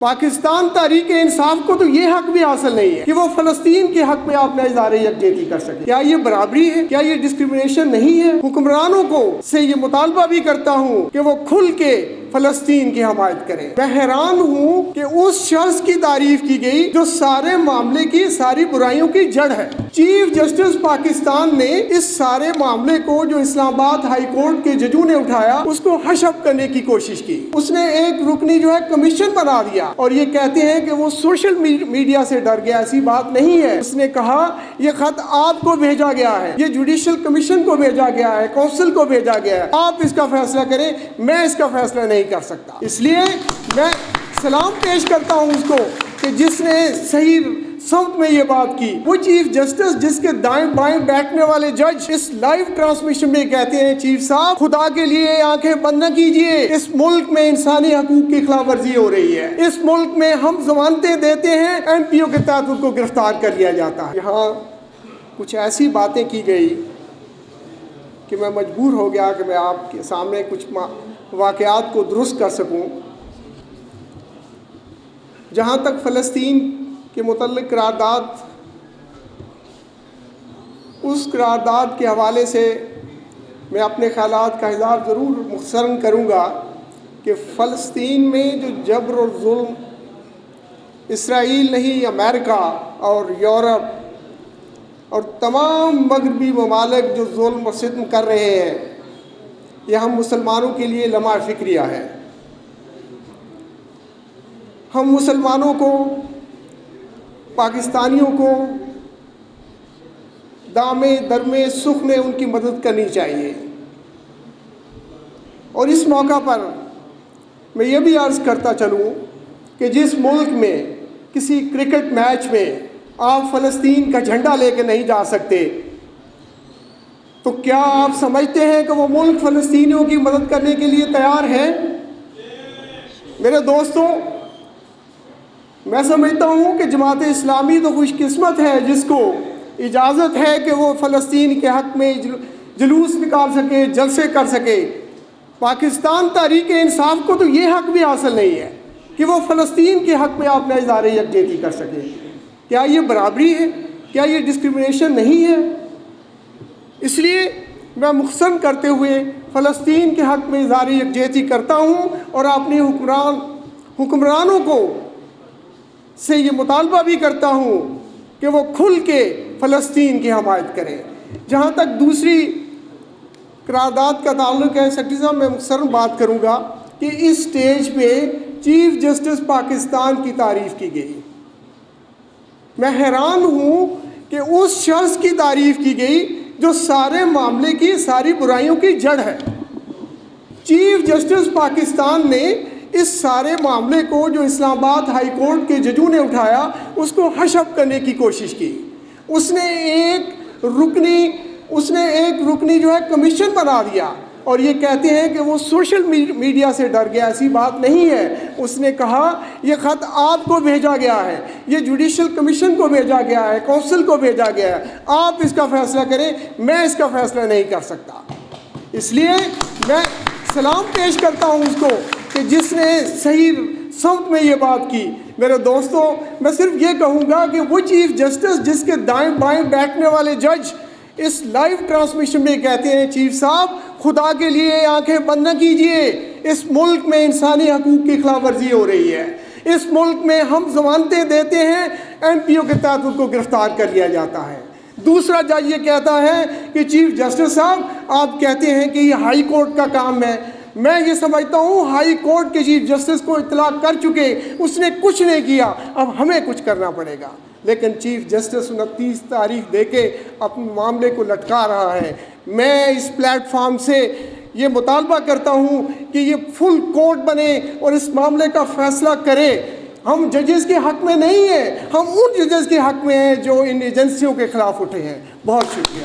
پاکستان تحریک انصاف کو تو یہ حق بھی حاصل نہیں ہے کہ وہ فلسطین کے حق میں اپنا اظہار یکجہتی کر سکے۔ کیا یہ برابری ہے؟ کیا یہ ڈسکریمنیشن نہیں ہے؟ حکمرانوں کو سے یہ مطالبہ بھی کرتا ہوں کہ وہ کھل کے فلسطین کی حمایت کریں۔ میں حیران ہوں کہ اس شخص کی تعریف کی گئی جو سارے معاملے کی ساری برائیوں کی جڑ ہے۔ چیف جسٹس پاکستان نے اس سارے معاملے کو جو اسلام آباد ہائی کورٹ کے ججوں نے اٹھایا اس کو حشب کرنے کی کوشش کی۔ اس نے ایک رکنی جو ہے کمیشن بنا دیا اور یہ کہتے ہیں کہ وہ سوشل میڈیا سے ڈر گیا۔ ایسی بات نہیں ہے۔ اس نے کہا یہ خط آپ کو بھیجا گیا ہے، یہ جوڈیشل کمیشن کو بھیجا گیا ہے، کونسل کو بھیجا گیا ہے، آپ اس کا فیصلہ کریں، میں اس کا فیصلہ نہیں کر سکتا۔ اس لیے میں سلام پیش کرتا ہوں اس کو کہ جس نے صحیح سمت میں یہ بات کی۔ وہ چیف جسٹس جس کے دائیں بائیں بیٹھنے والے جج اس لائیو ٹرانسمیشن میں کہتے ہیں چیف صاحب خدا کے لیے آنکھیں بند نہ کیجئے، اس ملک میں انسانی حقوق کی خلاف ورزی ہو رہی ہے، اس ملک میں ہم ضمانتیں دیتے ہیں، ایم پی او کے تحت ان کو گرفتار کر لیا جاتا ہے۔ یہاں کچھ ایسی باتیں کی گئی کہ میں مجبور ہو گیا کہ میں آپ کے سامنے کچھ واقعات کو درست کر سکوں۔ جہاں تک فلسطین کے متعلق قرارداد، اس قرارداد کے حوالے سے میں اپنے خیالات کا اظہار ضرور مختصراً کروں گا کہ فلسطین میں جو جبر اور ظلم اسرائیل نہیں، امریکہ اور یورپ اور تمام مغربی ممالک جو ظلم و ستم کر رہے ہیں، یہ ہم مسلمانوں کے لیے لمحہ فکریہ ہے۔ ہم مسلمانوں کو، پاکستانیوں کو دامے درمے سکھ میں ان کی مدد کرنی چاہیے۔ اور اس موقع پر میں یہ بھی عرض کرتا چلوں کہ جس ملک میں کسی کرکٹ میچ میں آپ فلسطین کا جھنڈا لے کے نہیں جا سکتے، تو کیا آپ سمجھتے ہیں کہ وہ ملک فلسطینیوں کی مدد کرنے کے لیے تیار ہے؟ میرے دوستوں، میں سمجھتا ہوں کہ جماعت اسلامی تو خوش قسمت ہے جس کو اجازت ہے کہ وہ فلسطین کے حق میں جلوس نکال سکے، جلسے کر سکے۔ پاکستان تحریک انصاف کو تو یہ حق بھی حاصل نہیں ہے کہ وہ فلسطین کے حق میں اپنا اظہار یکجہتی کر سکے۔ کیا یہ برابری ہے؟ کیا یہ ڈسکریمنیشن نہیں ہے؟ اس لیے میں مختصر کرتے ہوئے فلسطین کے حق میں اظہار یکجہتی کرتا ہوں اور اپنے حکمرانوں کو سے یہ مطالبہ بھی کرتا ہوں کہ وہ کھل کے فلسطین کی حمایت کریں۔ جہاں تک دوسری قرارداد کا تعلق ہے، سیکرٹری صاحب میں مختصراً بات کروں گا کہ اس سٹیج پہ چیف جسٹس پاکستان کی تعریف کی گئی۔ میں حیران ہوں کہ اس شخص کی تعریف کی گئی جو سارے معاملے کی ساری برائیوں کی جڑ ہے۔ چیف جسٹس پاکستان نے اس سارے معاملے کو جو اسلام آباد ہائی کورٹ کے ججوں نے اٹھایا اس کو حشب کرنے کی کوشش کی۔ اس نے ایک رکنی جو ہے کمیشن بنا دیا اور یہ کہتے ہیں کہ وہ سوشل میڈیا سے ڈر گیا۔ ایسی بات نہیں ہے۔ اس نے کہا یہ خط آپ کو بھیجا گیا ہے، یہ جوڈیشل کمیشن کو بھیجا گیا ہے، کونسل کو بھیجا گیا ہے، آپ اس کا فیصلہ کریں، میں اس کا فیصلہ نہیں کر سکتا۔ اس لیے میں سلام پیش کرتا ہوں اس کو کہ جس نے صحیح سمت میں یہ بات کی۔ میرے دوستوں، میں صرف یہ کہوں گا کہ وہ چیف جسٹس جس کے دائیں بائیں بیٹھنے والے جج اس لائیو ٹرانسمیشن میں کہتے ہیں چیف صاحب خدا کے لیے آنکھیں بند نہ کیجئے، اس ملک میں انسانی حقوق کی خلاف ورزی ہو رہی ہے، اس ملک میں ہم ضمانتیں دیتے ہیں، ایم پی او کے تحت ان کو گرفتار کر لیا جاتا ہے۔ دوسرا جج یہ کہتا ہے کہ چیف جسٹس صاحب آپ کہتے ہیں کہ یہ ہائی کورٹ کا کام ہے۔ میں یہ سمجھتا ہوں ہائی کورٹ کے چیف جسٹس کو اطلاع کر چکے، اس نے کچھ نہیں کیا، اب ہمیں کچھ کرنا پڑے گا۔ لیکن چیف جسٹس 29 تاریخ دے کے اپنے معاملے کو لٹکا رہا ہے۔ میں اس پلیٹ فارم سے یہ مطالبہ کرتا ہوں کہ یہ فل کورٹ بنے اور اس معاملے کا فیصلہ کرے۔ ہم ججز کے حق میں نہیں ہیں، ہم ان ججز کے حق میں ہیں جو ان ایجنسیوں کے خلاف اٹھے ہیں۔ بہت شکریہ۔